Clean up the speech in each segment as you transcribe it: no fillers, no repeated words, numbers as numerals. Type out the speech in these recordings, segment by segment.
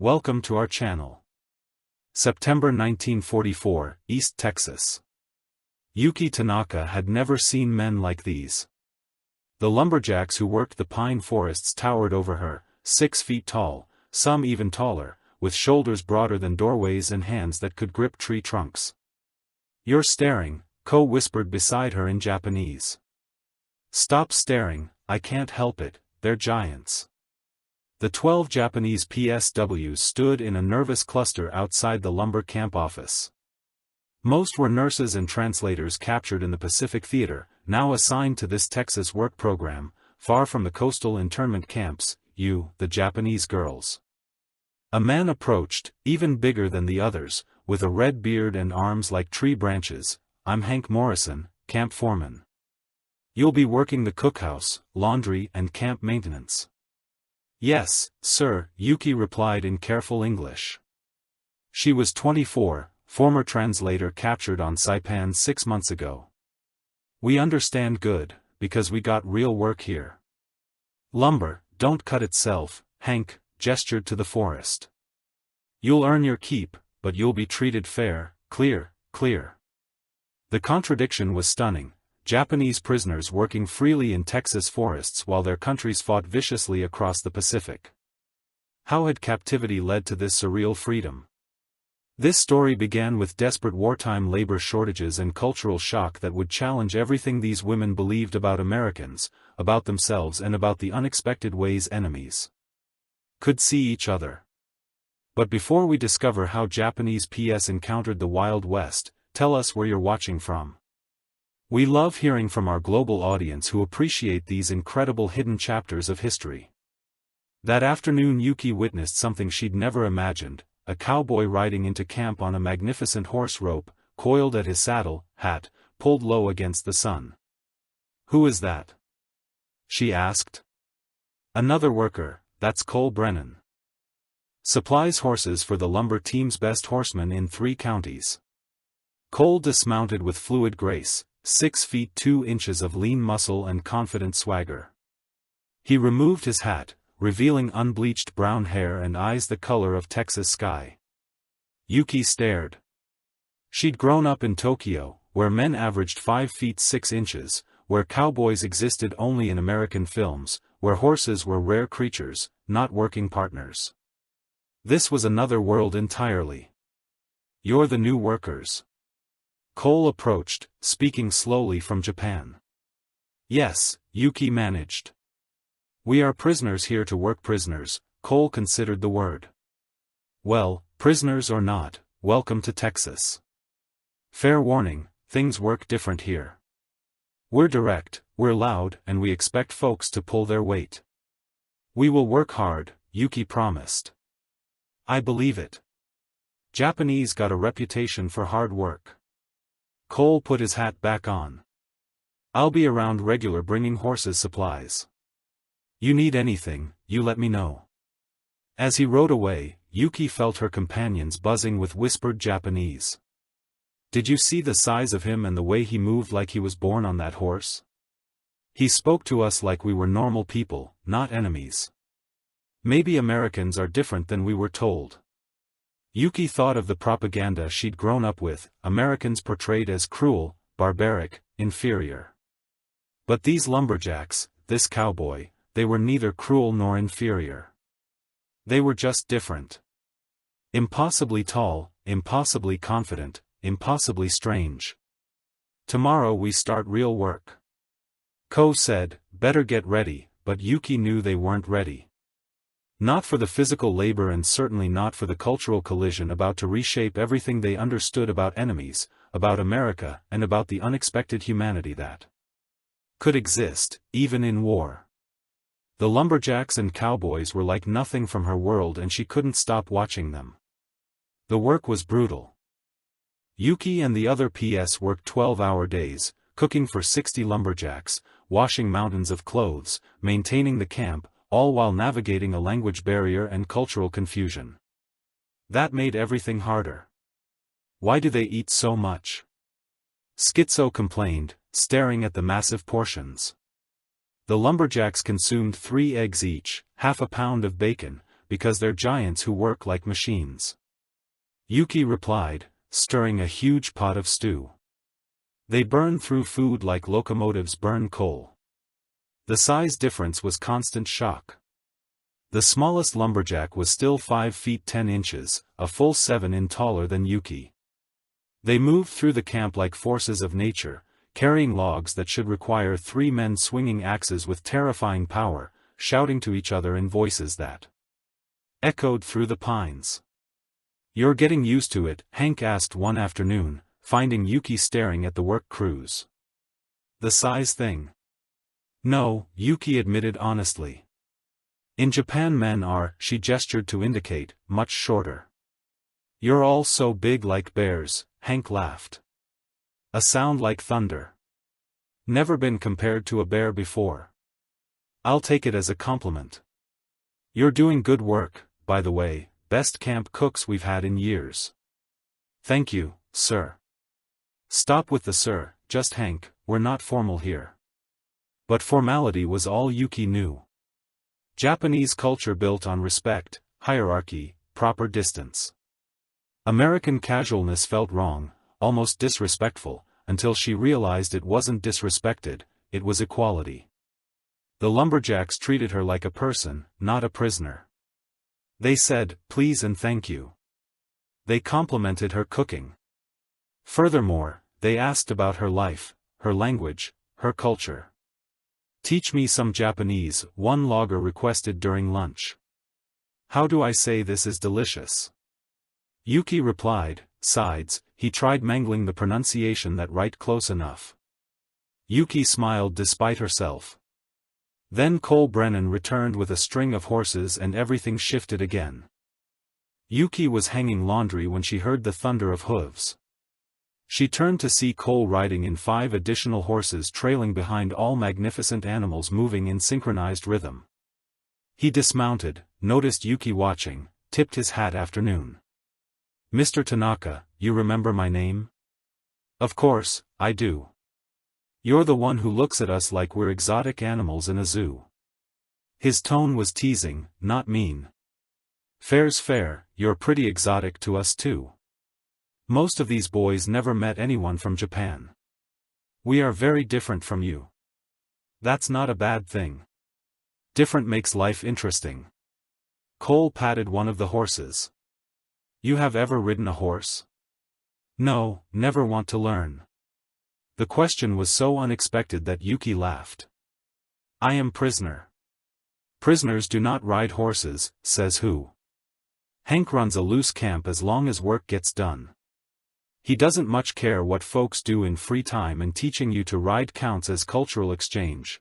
welcome to our channel. September 1944, East Texas. Yuki Tanaka had never seen men like these. The lumberjacks who worked the pine forests towered over her, 6 feet tall, some even taller, with shoulders broader than doorways and hands that could grip tree trunks. "You're staring," Ko whispered beside her in Japanese. "Stop staring, I can't help it, they're giants." The 12 Japanese POWs stood in a nervous cluster outside the lumber camp office. Most were nurses and translators captured in the Pacific Theater, now assigned to this Texas work program, far from the coastal internment camps, the Japanese girls. A man approached, even bigger than the others, with a red beard and arms like tree branches. "I'm Hank Morrison, camp foreman. You'll be working the cookhouse, laundry and camp maintenance." "Yes, sir," Yuki replied in careful English. She was 24, former translator captured on Saipan 6 months ago. "We understand good, because we got real work here. Lumber, don't cut itself," Hank gestured to the forest. "You'll earn your keep, but you'll be treated fair, clear. The contradiction was stunning. Japanese prisoners working freely in Texas forests while their countries fought viciously across the Pacific. How had captivity led to this surreal freedom? This story began with desperate wartime labor shortages and cultural shock that would challenge everything these women believed about Americans, about themselves and about the unexpected ways enemies could see each other. But before we discover how Japanese PS encountered the Wild West, tell us where you're watching from. We love hearing from our global audience who appreciate these incredible hidden chapters of history. That afternoon Yuki witnessed something she'd never imagined, a cowboy riding into camp on a magnificent horse rope, coiled at his saddle, hat pulled low against the sun. "Who is that?" she asked. "Another worker, that's Cole Brennan. Supplies horses for the lumber team's best horsemen in 3 counties. Cole dismounted with fluid grace, 6 feet 2 inches of lean muscle and confident swagger. He removed his hat, revealing unbleached brown hair and eyes the color of Texas sky. Yuki stared. She'd grown up in Tokyo, where men averaged 5 feet 6 inches, where cowboys existed only in American films, where horses were rare creatures, not working partners. This was another world entirely. "You're the new workers." Cole approached, speaking slowly from Japan. "Yes," Yuki managed. "We are prisoners here to work prisoners," Cole considered the word. "Well, prisoners or not, welcome to Texas. Fair warning, things work different here. We're direct, we're loud, and we expect folks to pull their weight. We will work hard," Yuki promised. "I believe it. Japanese got a reputation for hard work." Cole put his hat back on. "I'll be around regular bringing horses supplies. You need anything, you let me know." As he rode away, Yuki felt her companions buzzing with whispered Japanese. "Did you see the size of him and the way he moved like he was born on that horse? He spoke to us like we were normal people, not enemies. Maybe Americans are different than we were told." Yuki thought of the propaganda she'd grown up with, Americans portrayed as cruel, barbaric, inferior. But these lumberjacks, this cowboy, they were neither cruel nor inferior. They were just different. Impossibly tall, impossibly confident, impossibly strange. "Tomorrow we start real work," Ko said. "Better get ready," but Yuki knew they weren't ready. Not for the physical labor and certainly not for the cultural collision about to reshape everything they understood about enemies, about America and about the unexpected humanity that could exist, even in war. The lumberjacks and cowboys were like nothing from her world and she couldn't stop watching them. The work was brutal. Yuki and the other PS worked 12-hour days, cooking for 60 lumberjacks, washing mountains of clothes, maintaining the camp, all while navigating a language barrier and cultural confusion. That made everything harder. "Why do they eat so much?" Schizo complained, staring at the massive portions. The lumberjacks consumed 3 eggs each, half a pound of bacon, because they're giants who work like machines. Yuki replied, stirring a huge pot of stew. They burn through food like locomotives burn coal. The size difference was constant shock. The smallest lumberjack was still 5 feet 10 inches, a full 7 in taller than Yuki. They moved through the camp like forces of nature, carrying logs that should require 3 men swinging axes with terrifying power, shouting to each other in voices that echoed through the pines. "You're getting used to it," Hank asked one afternoon, finding Yuki staring at the work crews. "The size thing?" "No," Yuki admitted honestly. "In Japan men are," she gestured to indicate, "much shorter." "You're all so big like bears," Hank laughed. "A sound like thunder. Never been compared to a bear before." "I'll take it as a compliment. You're doing good work, by the way, best camp cooks we've had in years." "Thank you, sir." "Stop with the sir, just Hank, we're not formal here." But formality was all Yuki knew. Japanese culture built on respect, hierarchy, proper distance. American casualness felt wrong, almost disrespectful, until she realized it wasn't disrespected, it was equality. The lumberjacks treated her like a person, not a prisoner. They said, "Please and thank you." They complimented her cooking. Furthermore, they asked about her life, her language, her culture. "Teach me some Japanese," one logger requested during lunch. "How do I say this is delicious?" Yuki replied, sides, he tried mangling the pronunciation that right close enough. Yuki smiled despite herself. Then Cole Brennan returned with a string of horses and everything shifted again. Yuki was hanging laundry when she heard the thunder of hooves. She turned to see Cole riding in 5 additional horses trailing behind, all magnificent animals moving in synchronized rhythm. He dismounted, noticed Yuki watching, tipped his hat. "Afternoon. Mr. Tanaka, you remember my name?" "Of course, I do. You're the one who looks at us like we're exotic animals in a zoo." His tone was teasing, not mean. "Fair's fair, you're pretty exotic to us too. Most of these boys never met anyone from Japan. We are very different from you. That's not a bad thing. Different makes life interesting." Cole patted one of the horses. "You have ever ridden a horse?" "No, never want to learn." The question was so unexpected that Yuki laughed. "I am prisoner." "Prisoners do not ride horses," says who? "Hank runs a loose camp as long as work gets done. He doesn't much care what folks do in free time, and teaching you to ride counts as cultural exchange."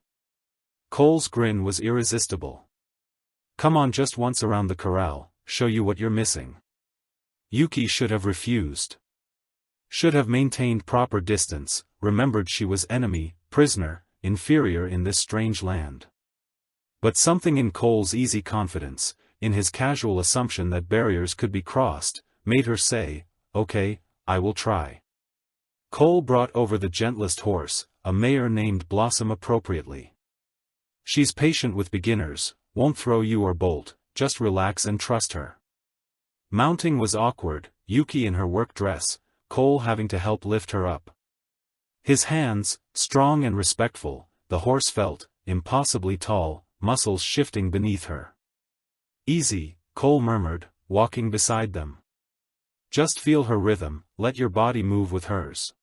Cole's grin was irresistible. "Come on just once around the corral, show you what you're missing." Yuki should have refused. Should have maintained proper distance, remembered she was enemy, prisoner, inferior in this strange land. But something in Cole's easy confidence, in his casual assumption that barriers could be crossed, made her say, "Okay, I will try." Cole brought over the gentlest horse, a mare named Blossom appropriately. "She's patient with beginners, won't throw you or bolt, just relax and trust her." Mounting was awkward, Yuki in her work dress, Cole having to help lift her up. His hands, strong and respectful, the horse felt, impossibly tall, muscles shifting beneath her. "Easy," Cole murmured, walking beside them. "Just feel her rhythm, let your body move with hers."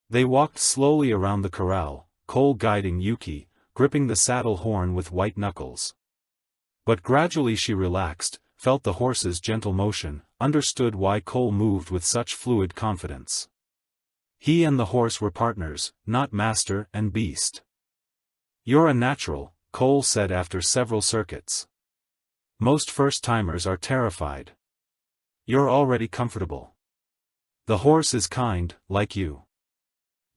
They walked slowly around the corral, Cole guiding Yuki, gripping the saddle horn with white knuckles. But gradually she relaxed, felt the horse's gentle motion, understood why Cole moved with such fluid confidence. He and the horse were partners, not master and beast. "You're a natural," Cole said after several circuits. "Most first-timers are terrified. You're already comfortable. The horse is kind, like you."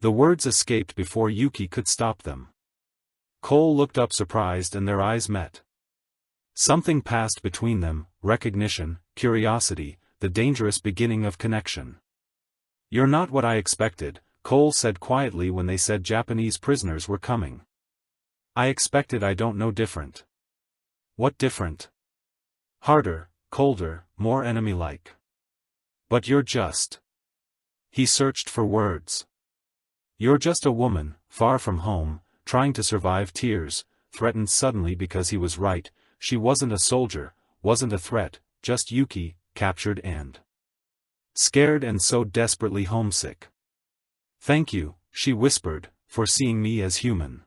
The words escaped before Yuki could stop them. Cole looked up surprised and their eyes met. Something passed between them, recognition, curiosity, the dangerous beginning of connection. "You're not what I expected," Cole said quietly when they said Japanese prisoners were coming. "I expected I don't know different." "What different?" Harder, colder, more enemy-like. But you're just. He searched for words. You're just a woman, far from home, trying to survive tears, threatened suddenly because he was right. She wasn't a soldier, wasn't a threat, just Yuki, captured and scared and so desperately homesick. Thank you, she whispered, for seeing me as human.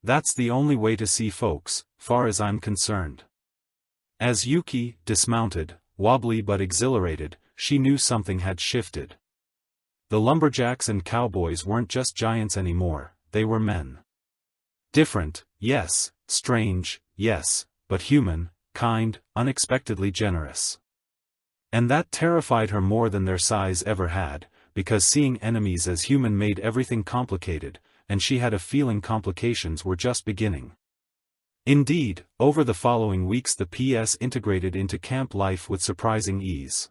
That's the only way to see folks, far as I'm concerned. As Yuki dismounted, wobbly but exhilarated, she knew something had shifted. The lumberjacks and cowboys weren't just giants anymore, they were men. Different, yes, strange, yes, but human, kind, unexpectedly generous. And that terrified her more than their size ever had, because seeing enemies as human made everything complicated, and she had a feeling complications were just beginning. Indeed, over the following weeks the PS integrated into camp life with surprising ease.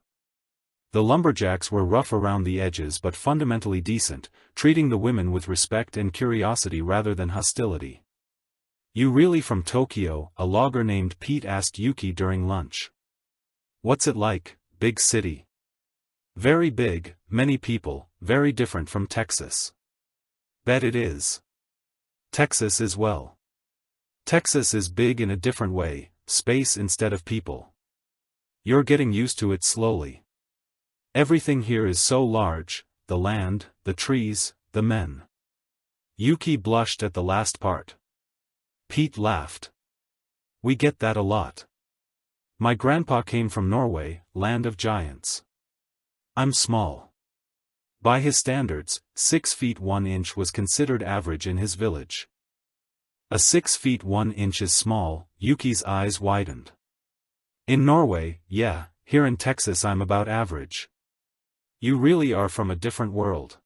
The lumberjacks were rough around the edges but fundamentally decent, treating the women with respect and curiosity rather than hostility. You really from Tokyo? A logger named Pete asked Yuki during lunch. What's it like, big city? Very big, many people, very different from Texas. Bet it is. Texas is well. Texas is big in a different way, space instead of people. You're getting used to it slowly. Everything here is so large, the land, the trees, the men. Yuki blushed at the last part. Pete laughed. We get that a lot. My grandpa came from Norway, land of giants. I'm small. By his standards, 6 feet 1 inch was considered average in his village. A 6 feet 1 inch is small, Yuki's eyes widened. In Norway, yeah, here in Texas I'm about average. You really are from a different world.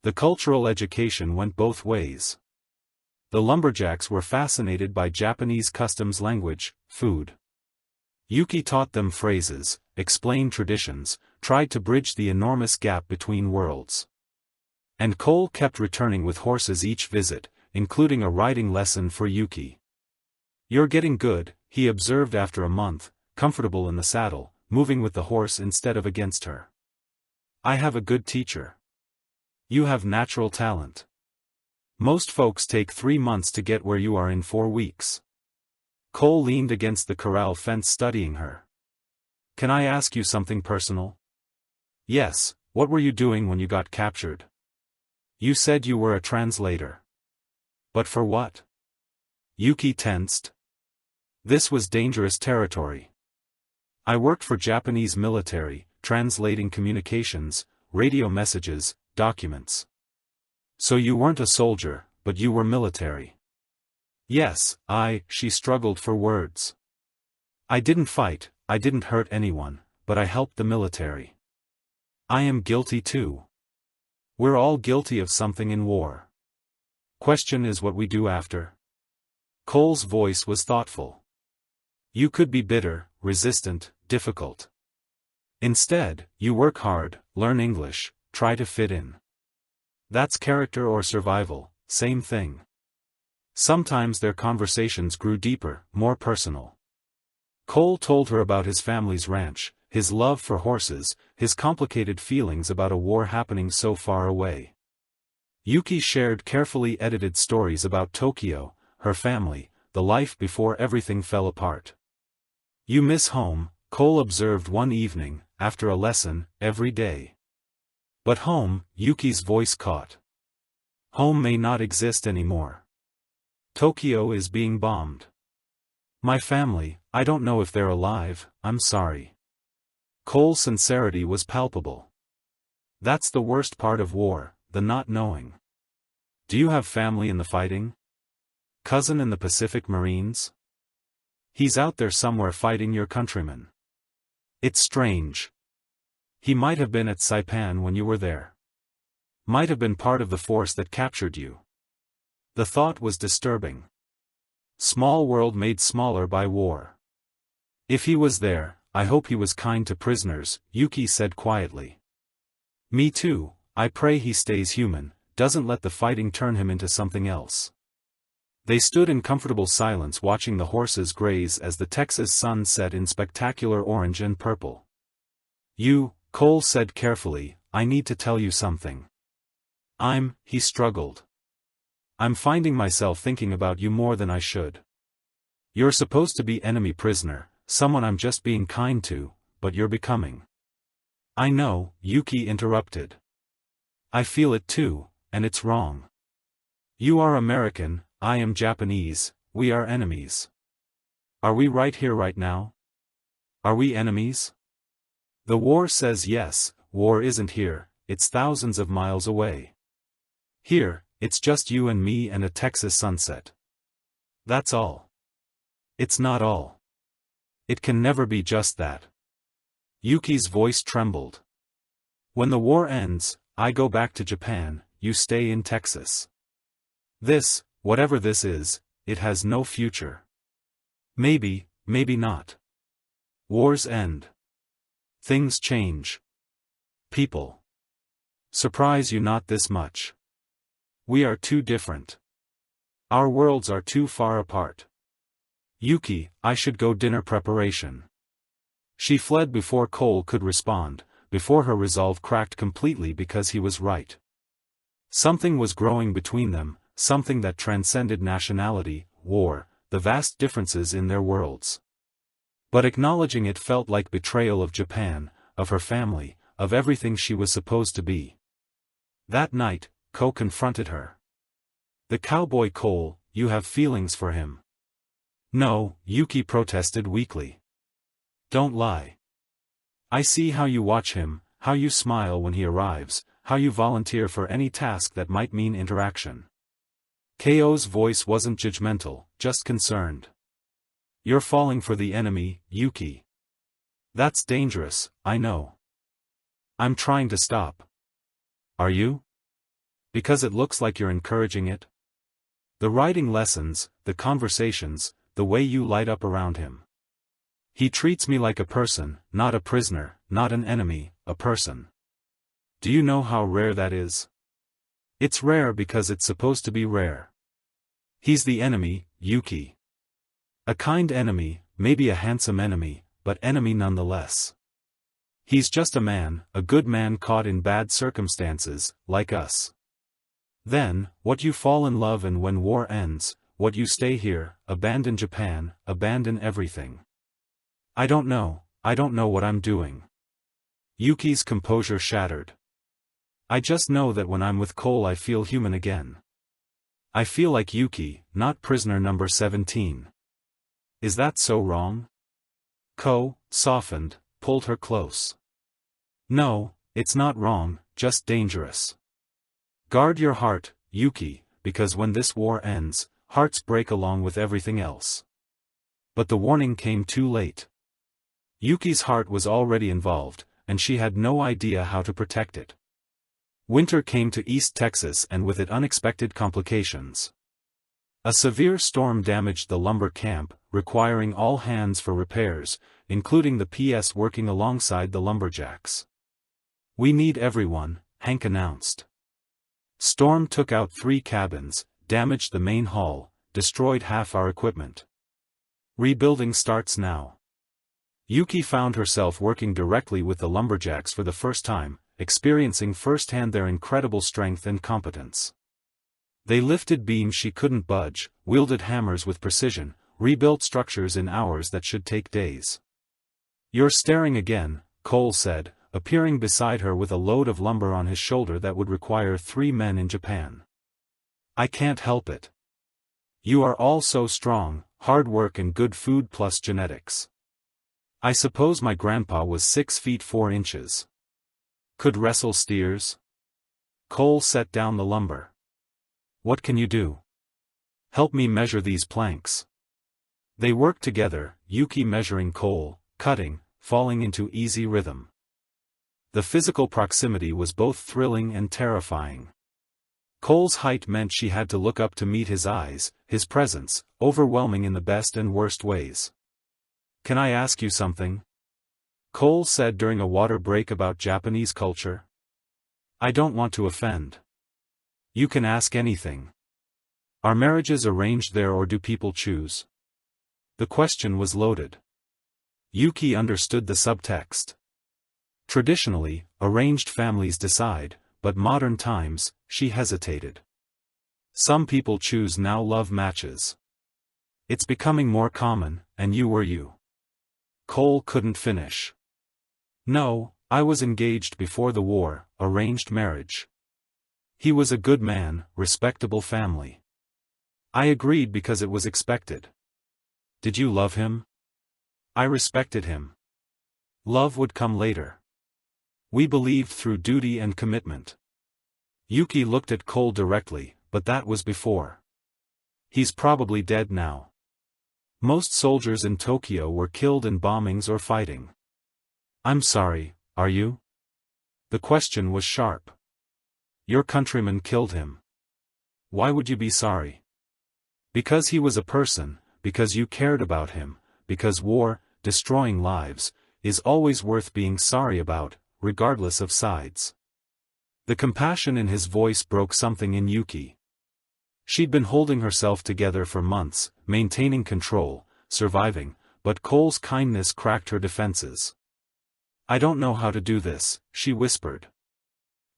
The cultural education went both ways. The lumberjacks were fascinated by Japanese customs, language, food. Yuki taught them phrases, explained traditions, tried to bridge the enormous gap between worlds. And Cole kept returning with horses each visit, including a riding lesson for Yuki. You're getting good, he observed after a month, comfortable in the saddle, moving with the horse instead of against her. I have a good teacher. You have natural talent. Most folks take 3 months to get where you are in 4 weeks. Cole leaned against the corral fence studying her. Can I ask you something personal? Yes, what were you doing when you got captured? You said you were a translator. But for what? Yuki tensed. This was dangerous territory. I worked for Japanese military, translating communications, radio messages, documents. So you weren't a soldier, but you were military. Yes, she struggled for words. I didn't fight, I didn't hurt anyone, but I helped the military. I am guilty too. We're all guilty of something in war. Question is what we do after. Cole's voice was thoughtful. You could be bitter, resistant, difficult. Instead, you work hard, learn English, try to fit in. That's character or survival, same thing. Sometimes their conversations grew deeper, more personal. Cole told her about his family's ranch, his love for horses, his complicated feelings about a war happening so far away. Yuki shared carefully edited stories about Tokyo, her family, the life before everything fell apart. You miss home, Cole observed one evening, after a lesson, every day. But home, Yuki's voice caught. Home may not exist anymore. Tokyo is being bombed. My family, I don't know if they're alive, I'm sorry. Cole's sincerity was palpable. That's the worst part of war, the not knowing. Do you have family in the fighting? Cousin in the Pacific Marines? He's out there somewhere fighting your countrymen. It's strange. He might have been at Saipan when you were there. Might have been part of the force that captured you. The thought was disturbing. Small world made smaller by war. If he was there, I hope he was kind to prisoners, Yuki said quietly. Me too, I pray he stays human, doesn't let the fighting turn him into something else. They stood in comfortable silence watching the horses graze as the Texas sun set in spectacular orange and purple. Cole said carefully, I need to tell you something. He struggled. I'm finding myself thinking about you more than I should. You're supposed to be enemy prisoner, someone I'm just being kind to, but you're becoming. I know, Yuki interrupted. I feel it too, and it's wrong. You are American, I am Japanese, we are enemies. Are we right here right now? Are we enemies? The war says yes, war isn't here, it's thousands of miles away. Here, it's just you and me and a Texas sunset. That's all. It's not all. It can never be just that. Yuki's voice trembled. When the war ends, I go back to Japan, you stay in Texas. This, whatever this is, it has no future. Maybe, maybe not. Wars end. Things change. People. Surprise you not this much. We are too different. Our worlds are too far apart. Yuki, I should go dinner preparation. She fled before Cole could respond, before her resolve cracked completely because he was right. Something was growing between them, something that transcended nationality, war, the vast differences in their worlds. But acknowledging it felt like betrayal of Japan, of her family, of everything she was supposed to be. That night, Ko confronted her. The cowboy Cole, you have feelings for him. No, Yuki protested weakly. Don't lie. I see how you watch him, how you smile when he arrives, how you volunteer for any task that might mean interaction. Ko's voice wasn't judgmental, just concerned. You're falling for the enemy, Yuki. That's dangerous, I know. I'm trying to stop. Are you? Because it looks like you're encouraging it? The writing lessons, the conversations, the way you light up around him. He treats me like a person, not a prisoner, not an enemy, a person. Do you know how rare that is? It's rare because it's supposed to be rare. He's the enemy, Yuki. A kind enemy, maybe a handsome enemy, but enemy nonetheless. He's just a man, a good man caught in bad circumstances, like us. Then, what you fall in love and when war ends, what you stay here, abandon Japan, abandon everything. I don't know what I'm doing. Yuki's composure shattered. I just know that when I'm with Cole I feel human again. I feel like Yuki, not prisoner number 17. Is that so wrong? Ko, softened, pulled her close. No, it's not wrong, just dangerous. Guard your heart, Yuki, because when this war ends, hearts break along with everything else. But the warning came too late. Yuki's heart was already involved, and she had no idea how to protect it. Winter came to East Texas and with it unexpected complications. A severe storm damaged the lumber camp, requiring all hands for repairs, including the PS working alongside the lumberjacks. We need everyone, Hank announced. Storm took out 3 cabins, damaged the main hall, destroyed half our equipment. Rebuilding starts now. Yuki found herself working directly with the lumberjacks for the first time, experiencing firsthand their incredible strength and competence. They lifted beams she couldn't budge, wielded hammers with precision, rebuilt structures in hours that should take days. You're staring again, Cole said, appearing beside her with a load of lumber on his shoulder that would require 3 men in Japan. I can't help it. You are all so strong, hard work and good food plus genetics. I suppose my grandpa was 6 feet 4 inches. Could wrestle steers? Cole set down the lumber. What can you do? Help me measure these planks. They worked together, Yuki measuring Cole, cutting, falling into easy rhythm. The physical proximity was both thrilling and terrifying. Cole's height meant she had to look up to meet his eyes, his presence, overwhelming in the best and worst ways. Can I ask you something? Cole said during a water break about Japanese culture. I don't want to offend. You can ask anything. Are marriages arranged there or do people choose? The question was loaded. Yuki understood the subtext. Traditionally, arranged families decide, but modern times, she hesitated. Some people choose now love matches. It's becoming more common, and you were you. Cole couldn't finish. No, I was engaged before the war, arranged marriage. He was a good man, respectable family. I agreed because it was expected. Did you love him? I respected him. Love would come later. We believed through duty and commitment. Yuki looked at Cole directly, but that was before. He's probably dead now. Most soldiers in Tokyo were killed in bombings or fighting. I'm sorry, are you? The question was sharp. Your countrymen killed him. Why would you be sorry? Because he was a person, because you cared about him, because war, destroying lives, is always worth being sorry about, regardless of sides. The compassion in his voice broke something in Yuki. She'd been holding herself together for months, maintaining control, surviving, but Cole's kindness cracked her defenses. I don't know how to do this, she whispered.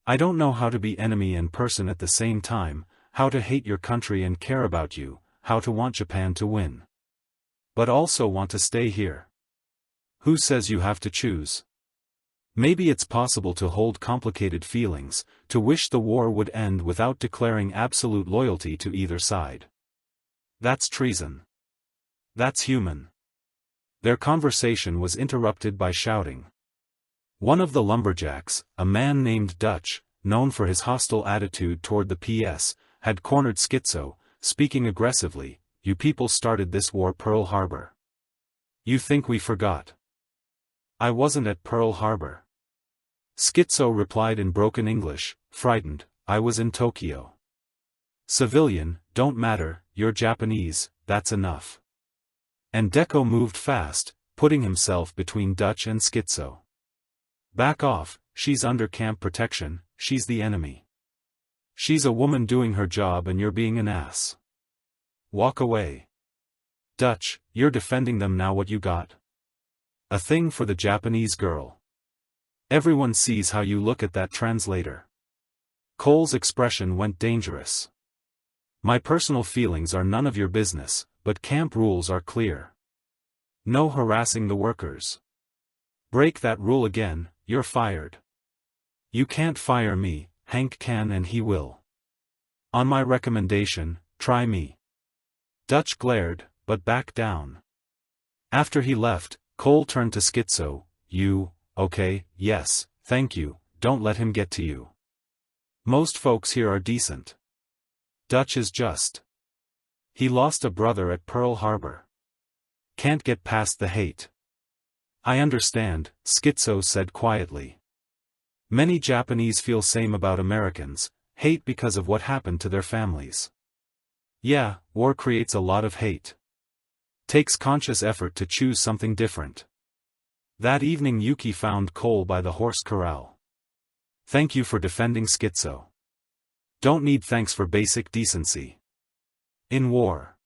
I don't know how to be enemy and person at the same time, how to hate your country and care about you, how to want Japan to win. But also want to stay here. Who says you have to choose? Maybe it's possible to hold complicated feelings, to wish the war would end without declaring absolute loyalty to either side. That's treason. That's human. Their conversation was interrupted by shouting. One of the lumberjacks, a man named Dutch, known for his hostile attitude toward the PS, had cornered Schizo, speaking aggressively, "You people started this war Pearl Harbor. You think we forgot?" I wasn't at Pearl Harbor. Schizo replied in broken English, frightened, I was in Tokyo. Civilian, don't matter, you're Japanese, that's enough. And Deco moved fast, putting himself between Dutch and Schizo. Back off, she's under camp protection, she's the enemy. She's a woman doing her job and you're being an ass. Walk away. Dutch, you're defending them now what you got? A thing for the Japanese girl. Everyone sees how you look at that translator. Cole's expression went dangerous. My personal feelings are none of your business, but camp rules are clear. No harassing the workers. Break that rule again, you're fired. You can't fire me, Hank can and he will. On my recommendation, try me. Dutch glared, but backed down. After he left, Cole turned to Schizo, you, okay, yes, thank you, don't let him get to you. Most folks here are decent. Dutch is just. He lost a brother at Pearl Harbor. Can't get past the hate. I understand, Schizo said quietly. Many Japanese feel same about Americans, hate because of what happened to their families. Yeah, war creates a lot of hate. Takes conscious effort to choose something different. That evening Yuki found Cole by the horse corral. Thank you for defending Schizo. Don't need thanks for basic decency. In war,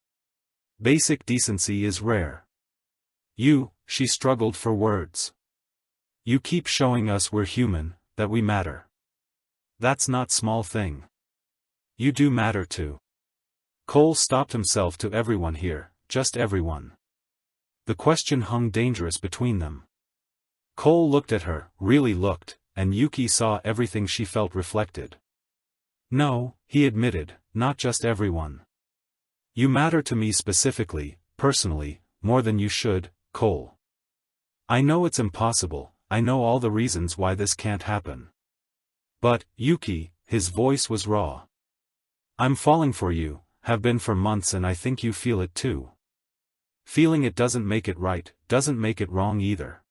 basic decency is rare. She struggled for words. You keep showing us we're human, that we matter. That's not small thing. You do matter too. Cole stopped himself to everyone here, just everyone. The question hung dangerous between them. Cole looked at her, really looked, and Yuki saw everything she felt reflected. No, he admitted, not just everyone. You matter to me specifically, personally, more than you should, Cole. I know it's impossible, I know all the reasons why this can't happen. But, Yuki, his voice was raw. I'm falling for you, have been for months and I think you feel it too. Feeling it doesn't make it right, doesn't make it wrong either.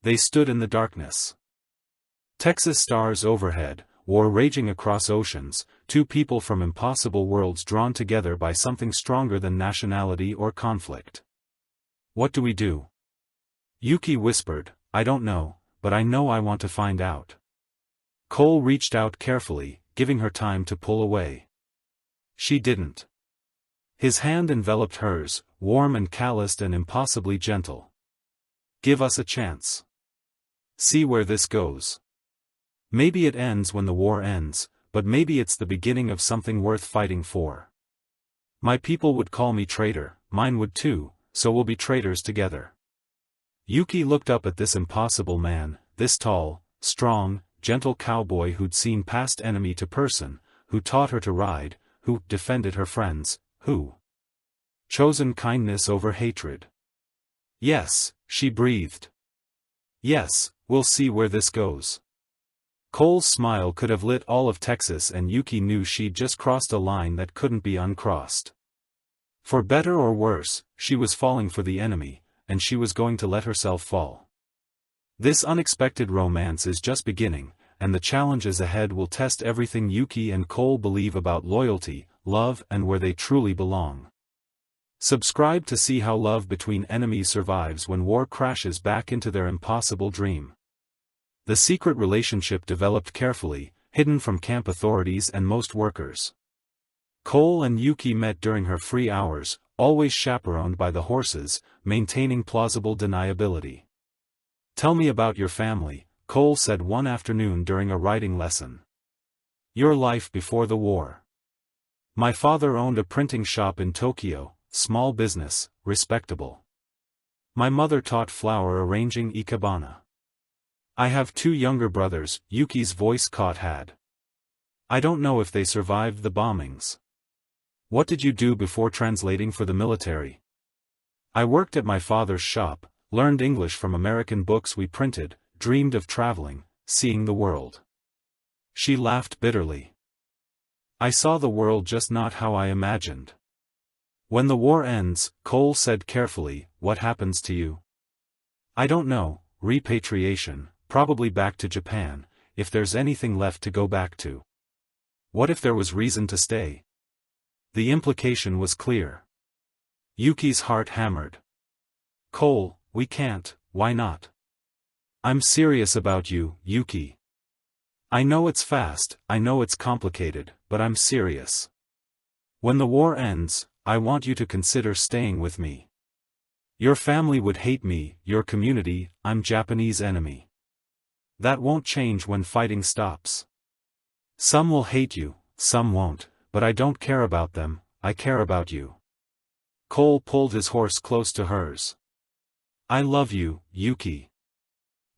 They stood in the darkness. Texas stars overhead, war raging across oceans, two people from impossible worlds drawn together by something stronger than nationality or conflict. What do we do? Yuki whispered, I don't know, but I know I want to find out. Cole reached out carefully, giving her time to pull away. She didn't. His hand enveloped hers, warm and calloused and impossibly gentle. Give us a chance. See where this goes. Maybe it ends when the war ends, but maybe it's the beginning of something worth fighting for. My people would call me traitor, mine would too, so we'll be traitors together. Yuki looked up at this impossible man, this tall, strong, gentle cowboy who'd seen past enemy to person, who taught her to ride, who defended her friends, who chosen kindness over hatred. Yes, she breathed. Yes, we'll see where this goes. Cole's smile could have lit all of Texas, and Yuki knew she'd just crossed a line that couldn't be uncrossed. For better or worse, she was falling for the enemy, and she was going to let herself fall. This unexpected romance is just beginning, and the challenges ahead will test everything Yuki and Cole believe about loyalty, love, and where they truly belong. Subscribe to see how love between enemies survives when war crashes back into their impossible dream. The secret relationship developed carefully, hidden from camp authorities and most workers. Cole and Yuki met during her free hours, always chaperoned by the horses, maintaining plausible deniability. Tell me about your family, Cole said one afternoon during a writing lesson. Your life before the war. My father owned a printing shop in Tokyo, small business, respectable. My mother taught flower arranging ikebana. I have 2 younger brothers, Yuki's voice caught had. I don't know if they survived the bombings. What did you do before translating for the military? I worked at my father's shop, learned English from American books we printed, dreamed of traveling, seeing the world. She laughed bitterly. I saw the world just not how I imagined. When the war ends, Cole said carefully, what happens to you? I don't know, repatriation, probably back to Japan, if there's anything left to go back to. What if there was reason to stay? The implication was clear. Yuki's heart hammered. Cole, we can't, why not? I'm serious about you, Yuki. I know it's fast, I know it's complicated, but I'm serious. When the war ends, I want you to consider staying with me. Your family would hate me, your community, I'm Japanese enemy. That won't change when fighting stops. Some will hate you, some won't, but I don't care about them, I care about you. Cole pulled his horse close to hers. I love you, Yuki.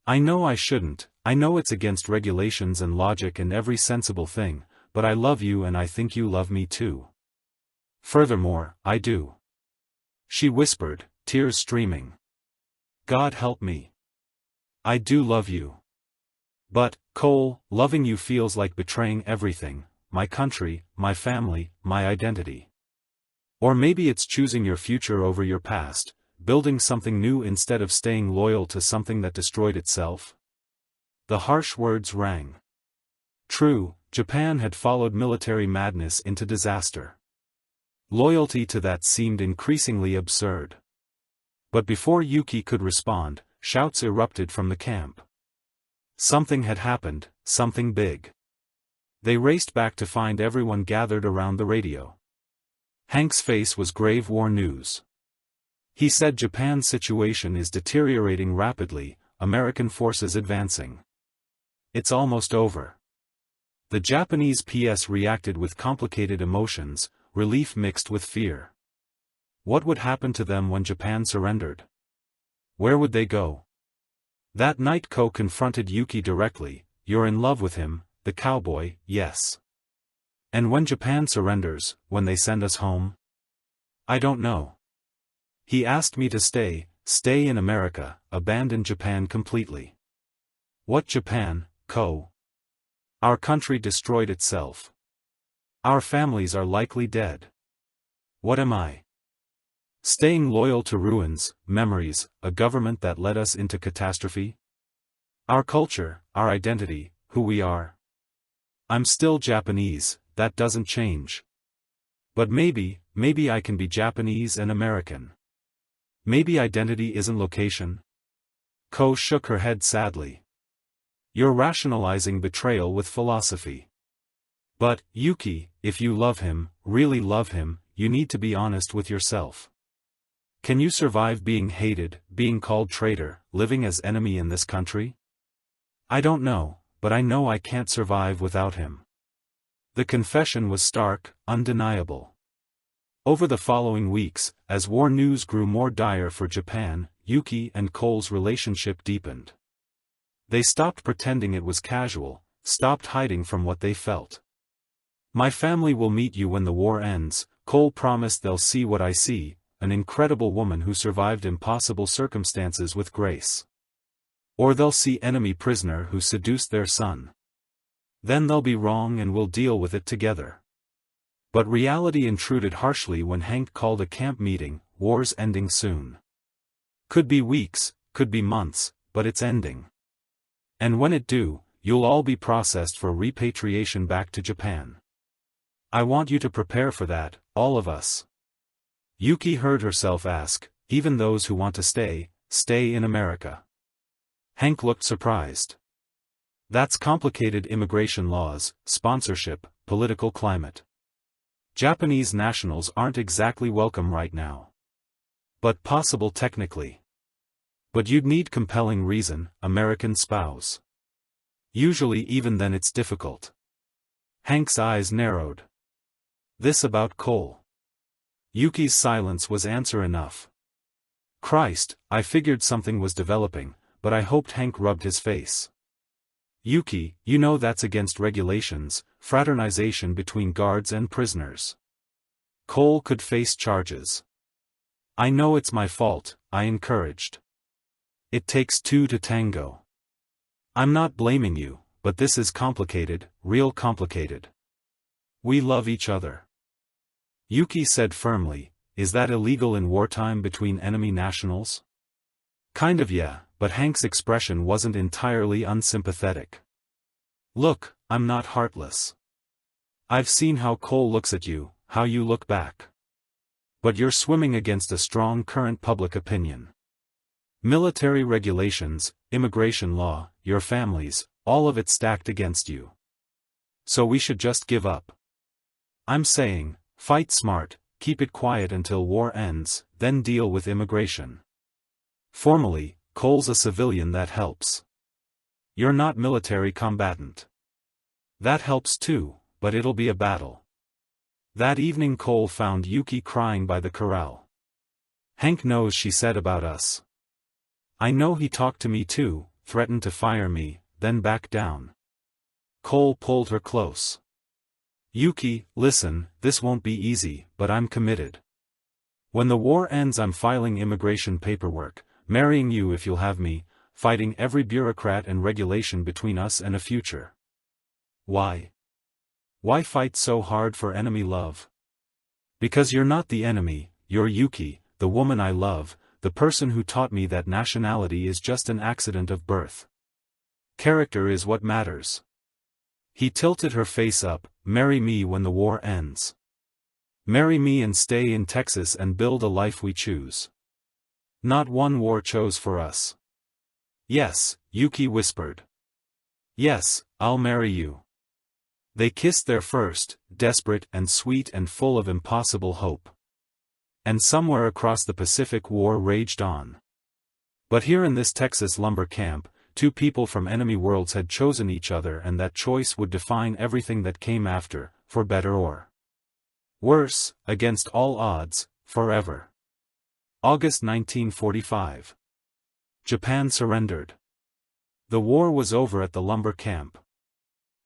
I know I shouldn't, I know it's against regulations and logic and every sensible thing, but I love you and I think you love me too. Furthermore, I do. She whispered, tears streaming. God help me. I do love you. But, Cole, loving you feels like betraying everything, my country, my family, my identity. Or maybe it's choosing your future over your past, building something new instead of staying loyal to something that destroyed itself. The harsh words rang. True, Japan had followed military madness into disaster. Loyalty to that seemed increasingly absurd. But before Yuki could respond, shouts erupted from the camp. Something had happened, something big. They raced back to find everyone gathered around the radio. Hank's face was grave. War news. He said Japan's situation is deteriorating rapidly, American forces advancing. It's almost over. The Japanese PS reacted with complicated emotions, relief mixed with fear. What would happen to them when Japan surrendered? Where would they go? That night Ko confronted Yuki directly, you're in love with him, the cowboy, yes. And when Japan surrenders, when they send us home? I don't know. He asked me to stay in America, abandon Japan completely. What Japan, Ko? Our country destroyed itself. Our families are likely dead. What am I? Staying loyal to ruins, memories, a government that led us into catastrophe? Our culture, our identity, who we are. I'm still Japanese, that doesn't change. But maybe I can be Japanese and American. Maybe identity isn't location? Ko shook her head sadly. You're rationalizing betrayal with philosophy. But, Yuki, if you love him, really love him, you need to be honest with yourself. Can you survive being hated, being called traitor, living as enemy in this country? I don't know, but I know I can't survive without him. The confession was stark, undeniable. Over the following weeks, as war news grew more dire for Japan, Yuki and Cole's relationship deepened. They stopped pretending it was casual, stopped hiding from what they felt. My family will meet you when the war ends, Cole promised. They'll see what I see, an incredible woman who survived impossible circumstances with grace. Or they'll see enemy prisoner who seduced their son. Then they'll be wrong and we'll deal with it together. But reality intruded harshly when Hank called a camp meeting. War's ending soon. Could be weeks, could be months, but it's ending. And when it do, you'll all be processed for repatriation back to Japan. I want you to prepare for that, all of us. Yuki heard herself ask, even those who want to stay in America. Hank looked surprised. That's complicated immigration laws, sponsorship, political climate. Japanese nationals aren't exactly welcome right now. But possible technically. But you'd need compelling reason, American spouse. Usually even then it's difficult. Hank's eyes narrowed. This about Cole. Yuki's silence was answer enough. Christ, I figured something was developing, but I hoped. Hank rubbed his face. Yuki, you know that's against regulations, fraternization between guards and prisoners. Cole could face charges. I know it's my fault, I encouraged. It takes two to tango. I'm not blaming you, but this is complicated, real complicated. We love each other. Yuki said firmly, is that illegal in wartime between enemy nationals? Kind of yeah, but Hank's expression wasn't entirely unsympathetic. Look, I'm not heartless. I've seen how Cole looks at you, how you look back. But you're swimming against a strong current public opinion. Military regulations, immigration law, your families, all of it stacked against you. So we should just give up. I'm saying, fight smart, keep it quiet until war ends, then deal with immigration. Formally, Cole's a civilian. That helps. You're not military combatant. That helps too, but it'll be a battle. That evening Cole found Yuki crying by the corral. Hank knows, she said, about us. I know he talked to me too, threatened to fire me, then back down. Cole pulled her close. Yuki, listen, this won't be easy, but I'm committed. When the war ends I'm filing immigration paperwork, marrying you if you'll have me, fighting every bureaucrat and regulation between us and a future. Why? Why fight so hard for enemy love? Because you're not the enemy, you're Yuki, the woman I love, the person who taught me that nationality is just an accident of birth. Character is what matters. He tilted her face up, marry me when the war ends. Marry me and stay in Texas and build a life we choose. Not one war chose for us. Yes, Yuki whispered. Yes, I'll marry you. They kissed their first, desperate and sweet and full of impossible hope. And somewhere across the Pacific war raged on. But here in this Texas lumber camp, two people from enemy worlds had chosen each other, and that choice would define everything that came after, for better or worse, against all odds, forever. August 1945. Japan surrendered. The war was over at the lumber camp.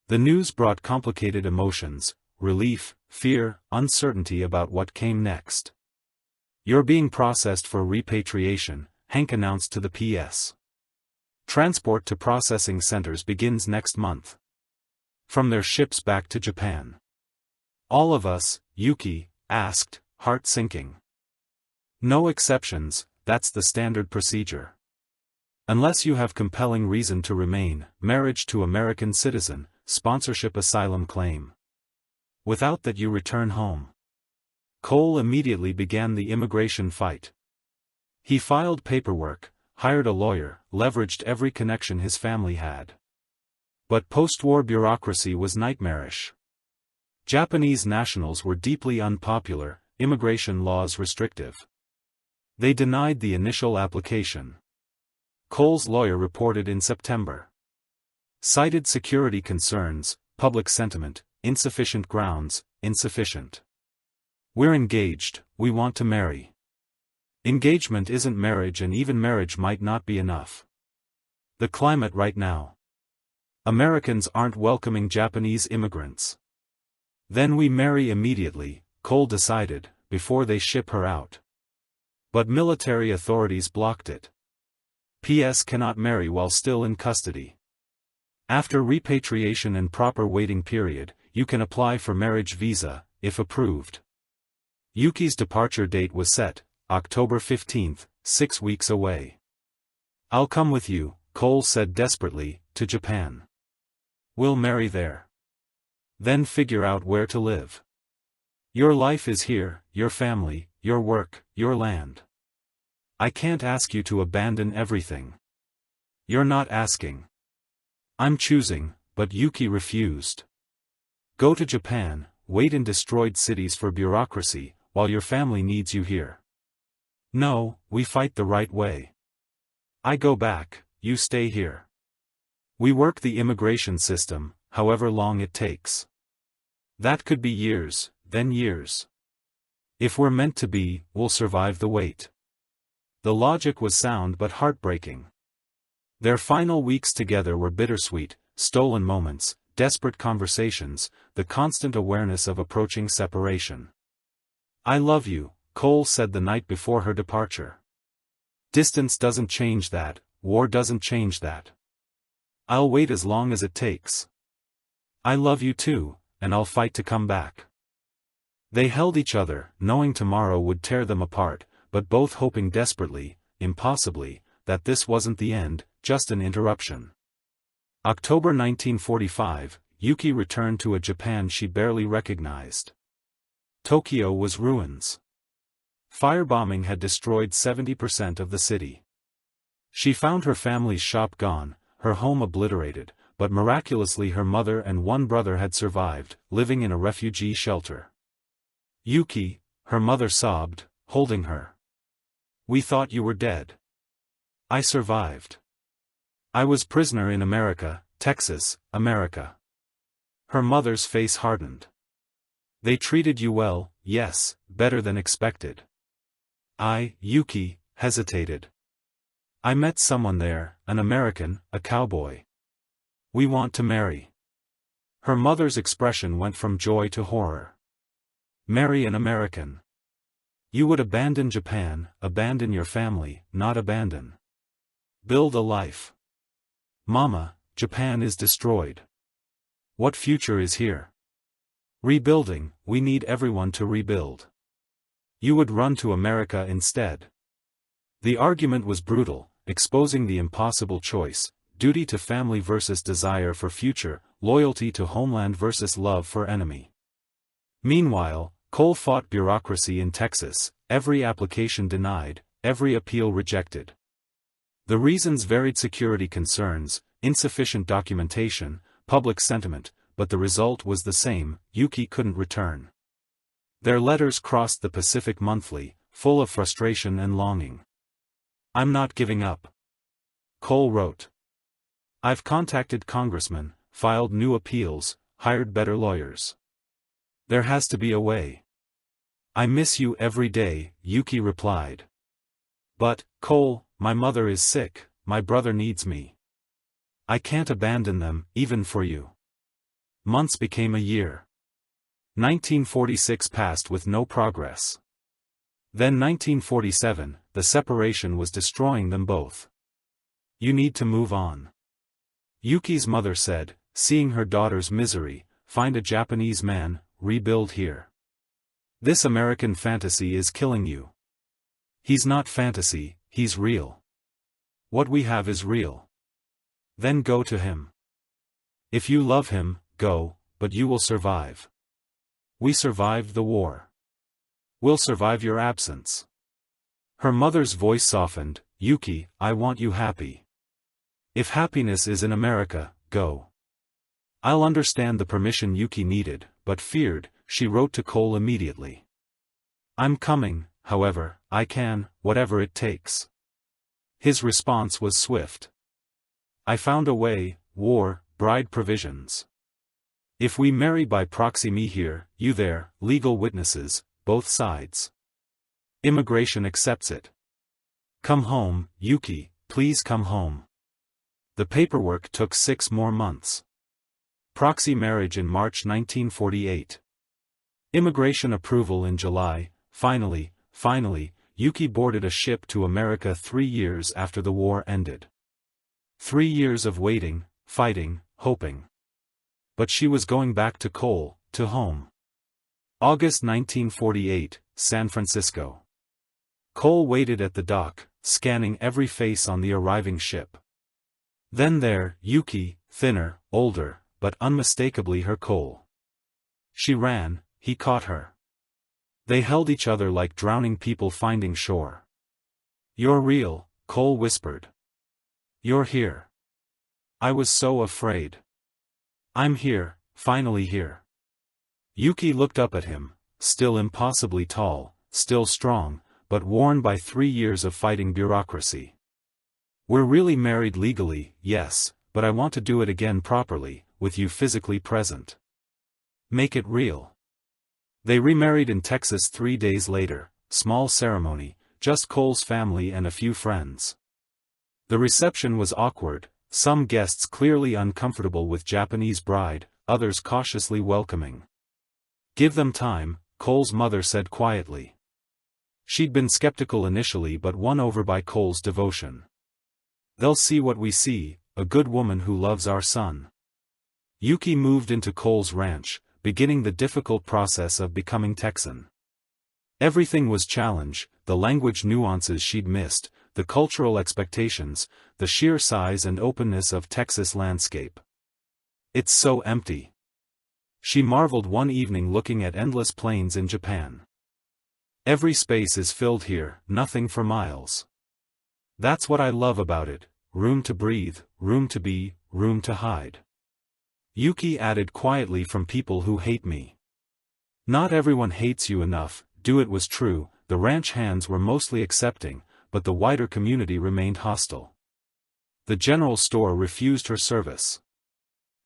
The news brought complicated emotions, relief, fear, uncertainty about what came next. You're being processed for repatriation, Hank announced to the PS. Transport to processing centers begins next month. From their ships back to Japan. All of us, Yuki asked, heart sinking. No exceptions, that's the standard procedure. Unless you have compelling reason to remain, marriage to American citizen, sponsorship, asylum claim. Without that you return home. Cole immediately began the immigration fight. He filed paperwork, hired a lawyer, leveraged every connection his family had. But post-war bureaucracy was nightmarish. Japanese nationals were deeply unpopular, immigration laws restrictive. They denied the initial application. Cole's lawyer reported in September. Cited security concerns, public sentiment, insufficient grounds, insufficient. We're engaged, we want to marry. Engagement isn't marriage, and even marriage might not be enough. The climate right now. Americans aren't welcoming Japanese immigrants. Then we marry immediately, Cole decided, before they ship her out. But military authorities blocked it. PS cannot marry while still in custody. After repatriation and proper waiting period, you can apply for marriage visa, if approved. Yuki's departure date was set, October 15, 6 weeks away. I'll come with you, Cole said desperately, to Japan. We'll marry there. Then figure out where to live. Your life is here, your family, your work, your land. I can't ask you to abandon everything. You're not asking. I'm choosing, but Yuki refused. Go to Japan, wait in destroyed cities for bureaucracy, while your family needs you here. No, we fight the right way. I go back, you stay here. We work the immigration system, however long it takes. That could be years, then years. If we're meant to be, we'll survive the wait. The logic was sound but heartbreaking. Their final weeks together were bittersweet, stolen moments, desperate conversations, the constant awareness of approaching separation. I love you, Cole said the night before her departure. Distance doesn't change that, war doesn't change that. I'll wait as long as it takes. I love you too, and I'll fight to come back. They held each other, knowing tomorrow would tear them apart, but both hoping desperately, impossibly, that this wasn't the end, just an interruption. October 1945, Yuki returned to a Japan she barely recognized. Tokyo was ruins. Firebombing had destroyed 70% of the city. She found her family's shop gone, her home obliterated, but miraculously her mother and one brother had survived, living in a refugee shelter. Yuki, her mother sobbed, holding her. We thought you were dead. I survived. I was prisoner in America, Texas, America. Her mother's face hardened. They treated you well, yes, better than expected. Yuki, hesitated. I met someone there, an American, a cowboy. We want to marry. Her mother's expression went from joy to horror. Marry an American. You would abandon Japan, abandon your family, not abandon. Build a life. Mama, Japan is destroyed. What future is here? Rebuilding, we need everyone to rebuild. You would run to America instead. The argument was brutal, exposing the impossible choice, duty to family versus desire for future, loyalty to homeland versus love for enemy. Meanwhile, Cole fought bureaucracy in Texas, every application denied, every appeal rejected. The reasons varied: security concerns, insufficient documentation, public sentiment, but the result was the same: Yuki couldn't return. Their letters crossed the Pacific monthly, full of frustration and longing. I'm not giving up. Cole wrote. I've contacted congressmen, filed new appeals, hired better lawyers. There has to be a way. I miss you every day, Yuki replied. But, Cole, my mother is sick, my brother needs me. I can't abandon them, even for you. Months became a year. 1946 passed with no progress. Then 1947, the separation was destroying them both. You need to move on. Yuki's mother said, seeing her daughter's misery, find a Japanese man, rebuild here. This American fantasy is killing you. He's not fantasy, he's real. What we have is real. Then go to him. If you love him, go, but you will survive. We survived the war. We'll survive your absence. Her mother's voice softened, Yuki, I want you happy. If happiness is in America, go. I'll understand. The permission Yuki needed, but feared, she wrote to Cole immediately. I'm coming, however, I can, whatever it takes. His response was swift. I found a way, war, bride provisions. If we marry by proxy, me here, you there, legal witnesses, both sides. Immigration accepts it. Come home, Yuki, please come home. The paperwork took 6 more months. Proxy marriage in March 1948. Immigration approval in July. Finally, Yuki boarded a ship to America 3 years after the war ended. 3 years of waiting, fighting, hoping. But she was going back to Cole, to home. August 1948, San Francisco. Cole waited at the dock, scanning every face on the arriving ship. Then there, Yuki, thinner, older, but unmistakably her Cole. She ran, he caught her. They held each other like drowning people finding shore. You're real, Cole whispered. You're here. I was so afraid. I'm here, finally here. Yuki looked up at him, still impossibly tall, still strong, but worn by 3 years of fighting bureaucracy. We're really married legally, yes, but I want to do it again properly, with you physically present. Make it real. They remarried in Texas 3 days later, small ceremony, just Cole's family and a few friends. The reception was awkward, some guests clearly uncomfortable with Japanese bride, others cautiously welcoming. Give them time, Cole's mother said quietly. She'd been skeptical initially but won over by Cole's devotion. They'll see what we see, a good woman who loves our son. Yuki moved into Cole's ranch, beginning the difficult process of becoming Texan. Everything was challenge, the language nuances she'd missed, the cultural expectations, the sheer size and openness of Texas landscape. It's so empty. She marveled one evening looking at endless plains in Japan. Every space is filled here, nothing for miles. That's what I love about it, room to breathe, room to be, room to hide. Yuki added quietly, from people who hate me. Not everyone hates you enough. It was true, the ranch hands were mostly accepting, but the wider community remained hostile. The general store refused her service.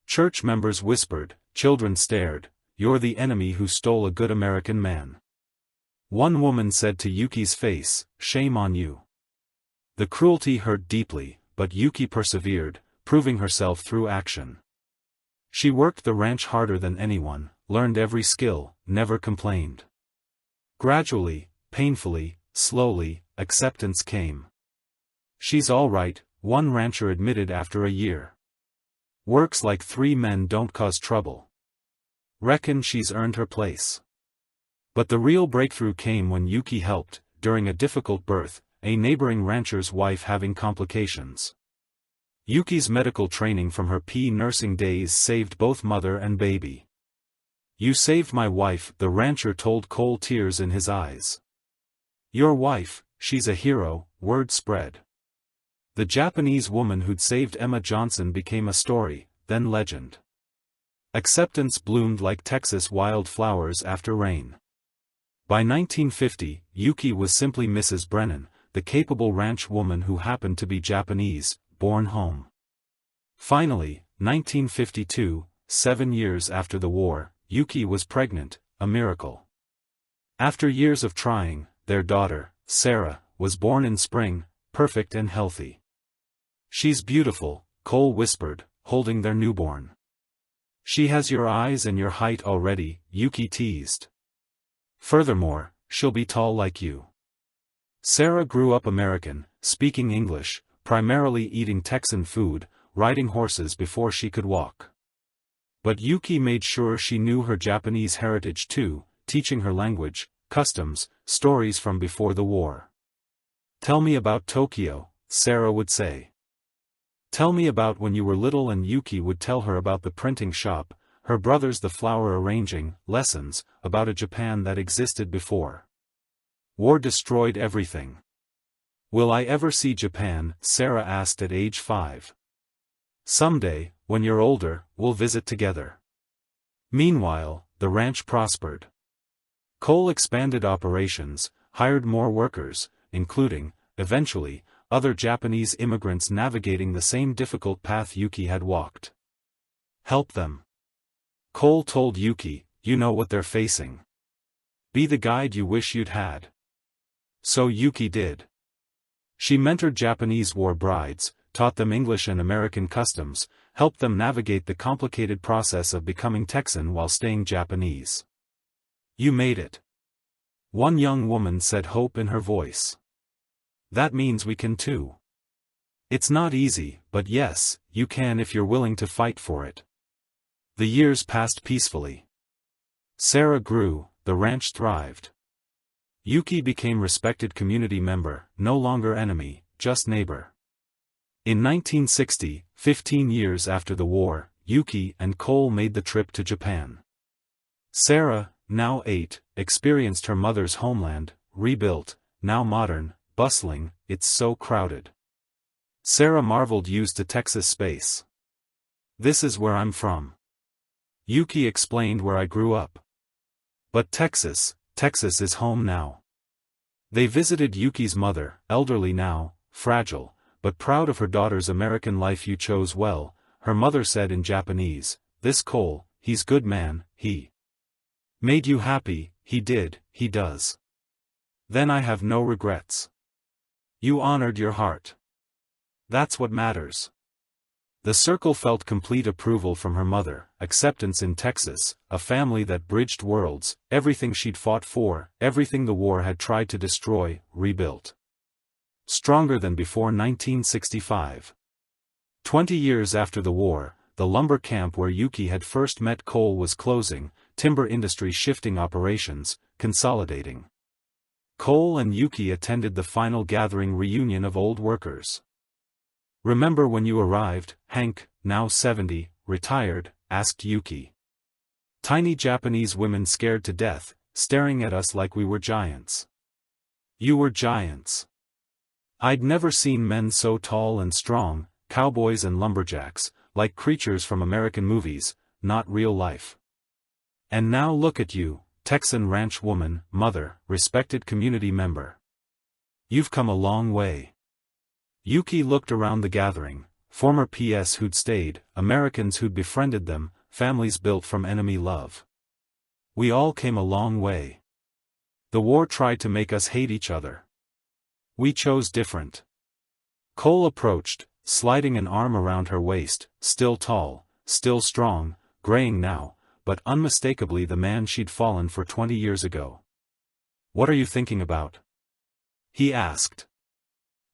Church members whispered, children stared, you're the enemy who stole a good American man. One woman said to Yuki's face, shame on you. The cruelty hurt deeply, but Yuki persevered, proving herself through action. She worked the ranch harder than anyone, learned every skill, never complained. Gradually, painfully, slowly, acceptance came. She's all right, one rancher admitted after a year. Works like 3 men, don't cause trouble. Reckon she's earned her place. But the real breakthrough came when Yuki helped, during a difficult birth, a neighboring rancher's wife having complications. Yuki's medical training from her nursing days saved both mother and baby. You saved my wife, the rancher told Cole, tears in his eyes. Your wife, she's a hero, word spread. The Japanese woman who'd saved Emma Johnson became a story, then legend. Acceptance bloomed like Texas wildflowers after rain. By 1950, Yuki was simply Mrs. Brennan, the capable ranch woman who happened to be Japanese, born home. Finally, 1952, 7 years after the war, Yuki was pregnant, a miracle. After years of trying, their daughter, Sarah, was born in spring, perfect and healthy. She's beautiful, Cole whispered, holding their newborn. She has your eyes and your height already, Yuki teased. Furthermore, she'll be tall like you. Sarah grew up American, speaking English, primarily eating Texan food, riding horses before she could walk. But Yuki made sure she knew her Japanese heritage too, teaching her language, customs, stories from before the war. Tell me about Tokyo, Sarah would say. Tell me about when you were little, and Yuki would tell her about the printing shop, her brothers the flower arranging, lessons, about a Japan that existed before. War destroyed everything. Will I ever see Japan? Sarah asked at age 5. Someday, when you're older, we'll visit together. Meanwhile, the ranch prospered. Cole expanded operations, hired more workers, including, eventually, other Japanese immigrants navigating the same difficult path Yuki had walked. Help them. Cole told Yuki, you know what they're facing. Be the guide you wish you'd had. So Yuki did. She mentored Japanese war brides, taught them English and American customs, helped them navigate the complicated process of becoming Texan while staying Japanese. You made it. One young woman said, hope in her voice. That means we can too. It's not easy, but yes, you can if you're willing to fight for it. The years passed peacefully. Sarah grew, the ranch thrived. Yuki became respected community member, no longer enemy, just neighbor. In 1960, 15 years after the war, Yuki and Cole made the trip to Japan. Sarah, now 8, experienced her mother's homeland, rebuilt, now modern, bustling, it's so crowded. Sarah marveled used to Texas space. This is where I'm from. Yuki explained where I grew up. But Texas is home now. They visited Yuki's mother, elderly now, fragile, but proud of her daughter's American life. You chose well, her mother said in Japanese, this Cole, he's good man, he made you happy, he did, he does. Then I have no regrets. You honored your heart. That's what matters. The circle felt complete approval from her mother, acceptance in Texas, a family that bridged worlds, everything she'd fought for, everything the war had tried to destroy, rebuilt. Stronger than before 1965. 20 years after the war, the lumber camp where Yuki had first met Cole was closing, timber industry shifting operations, consolidating. Cole and Yuki attended the final gathering reunion of old workers. Remember when you arrived, Hank, now 70, retired, asked Yuki. Tiny Japanese women scared to death, staring at us like we were giants. You were giants. I'd never seen men so tall and strong, cowboys and lumberjacks, like creatures from American movies, not real life. And now look at you, Texan ranch woman, mother, respected community member. You've come a long way. Yuki looked around the gathering, former PS who'd stayed, Americans who'd befriended them, families built from enemy love. We all came a long way. The war tried to make us hate each other. We chose different. Cole approached, sliding an arm around her waist, still tall, still strong, graying now, but unmistakably the man she'd fallen for 20 years ago. What are you thinking about? He asked.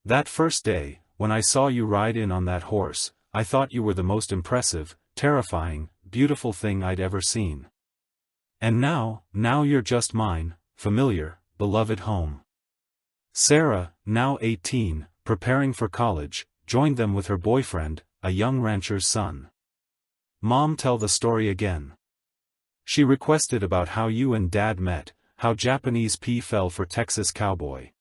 That first day, when I saw you ride in on that horse, I thought you were the most impressive, terrifying, beautiful thing I'd ever seen. And now you're just mine, familiar, beloved home. Sarah, now 18, preparing for college, joined them with her boyfriend, a young rancher's son. Mom, tell the story again. She requested about how you and Dad met, how Japanese P fell for Texas cowboy.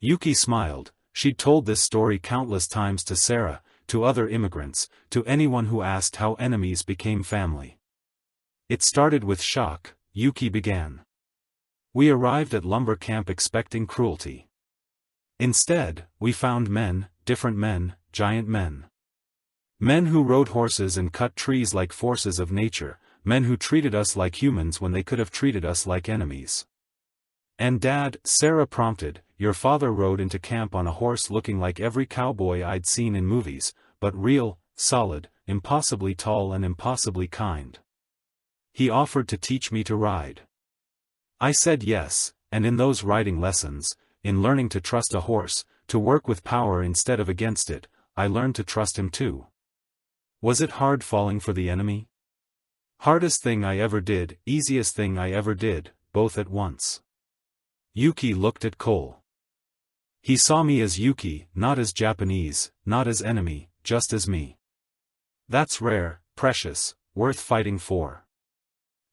Yuki smiled. She'd told this story countless times to Sarah, to other immigrants, to anyone who asked how enemies became family. It started with shock, Yuki began. We arrived at lumber camp expecting cruelty. Instead, we found men, different men, giant men. Men who rode horses and cut trees like forces of nature, men who treated us like humans when they could have treated us like enemies. And Dad, Sarah prompted, your father rode into camp on a horse looking like every cowboy I'd seen in movies, but real, solid, impossibly tall and impossibly kind. He offered to teach me to ride. I said yes, and in those riding lessons, in learning to trust a horse, to work with power instead of against it, I learned to trust him too. Was it hard falling for the enemy? Hardest thing I ever did, easiest thing I ever did, both at once. Yuki looked at Cole. He saw me as Yuki, not as Japanese, not as enemy, just as me. That's rare, precious, worth fighting for.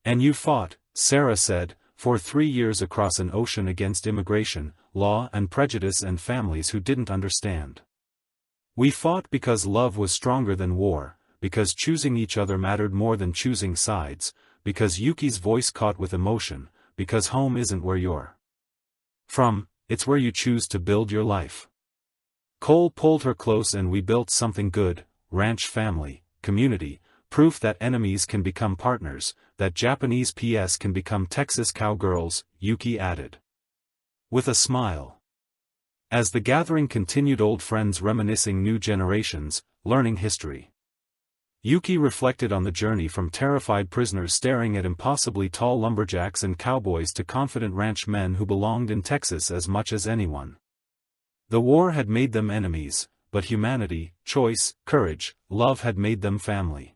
And you fought, Sarah said, for 3 years across an ocean against immigration, law and prejudice and families who didn't understand. We fought because love was stronger than war, because choosing each other mattered more than choosing sides, because Yuki's voice caught with emotion, because home isn't where you're from, it's where you choose to build your life. Cole pulled her close and we built something good, ranch family, community, proof that enemies can become partners, that Japanese PS can become Texas cowgirls, Yuki added. With a smile. As the gathering continued, old friends reminiscing, new generations, learning history. Yuki reflected on the journey from terrified prisoners staring at impossibly tall lumberjacks and cowboys to confident ranch men who belonged in Texas as much as anyone. The war had made them enemies, but humanity, choice, courage, love had made them family.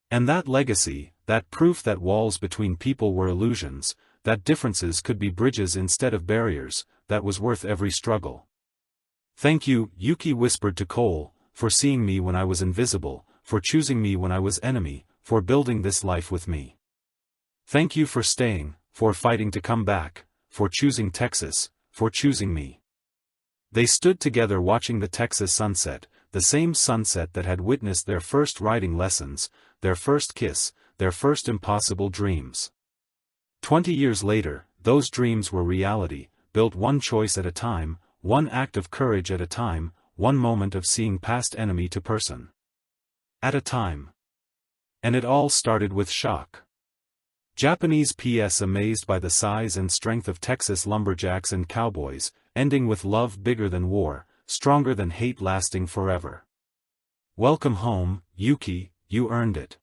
And that legacy, that proof that walls between people were illusions, that differences could be bridges instead of barriers, that was worth every struggle. Thank you, Yuki whispered to Cole, for seeing me when I was invisible, for choosing me when I was enemy, for building this life with me. Thank you for staying, for fighting to come back, for choosing Texas, for choosing me. They stood together watching the Texas sunset, the same sunset that had witnessed their first riding lessons, their first kiss, their first impossible dreams. 20 years later, those dreams were reality, built one choice at a time, one act of courage at a time, one moment of seeing past enemy to person at a time. And it all started with shock. Japanese PS amazed by the size and strength of Texas lumberjacks and cowboys, ending with love bigger than war, stronger than hate, lasting forever. Welcome home, Yuki, you earned it.